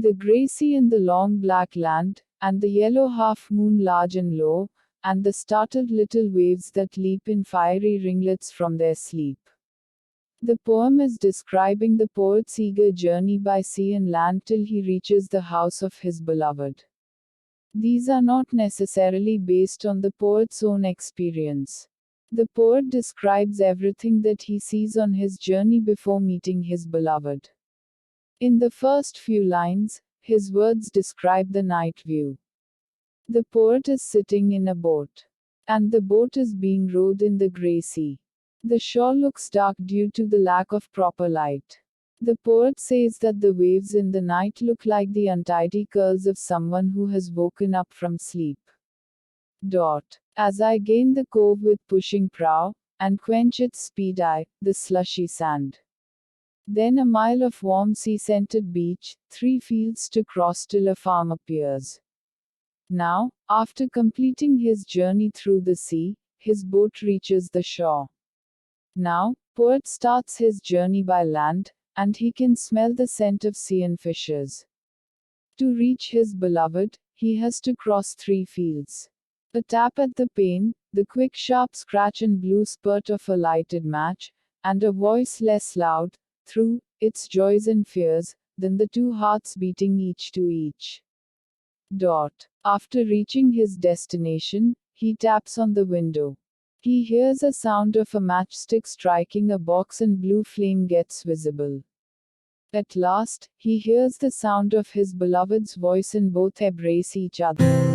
The grey sea and the long black land, and the yellow half-moon large and low, and the startled little waves that leap in fiery ringlets from their sleep. The poem is describing the poet's eager journey by sea and land till he reaches the house of his beloved. These are not necessarily based on the poet's own experience. The poet describes everything that he sees on his journey before meeting his beloved. In the first few lines, his words describe the night view. The poet is sitting in a boat. And the boat is being rowed in the grey sea. The shore looks dark due to the lack of proper light. The poet says that the waves in the night look like the untidy curls of someone who has woken up from sleep. As I gain the cove with pushing prow, and quench its speed the slushy sand. Then a mile of warm sea-scented beach, 3 fields to cross till a farm appears. Now, after completing his journey through the sea, his boat reaches the shore. Now, poet starts his journey by land, and he can smell the scent of sea and fishes. To reach his beloved, he has to cross 3 fields. A tap at the pane, the quick sharp scratch and blue spurt of a lighted match, and a voice less loud, through its joys and fears, than the 2 hearts beating each to each. After reaching his destination, he taps on the window. He hears a sound of a matchstick striking a box and blue flame gets visible. At last, he hears the sound of his beloved's voice and both embrace each other.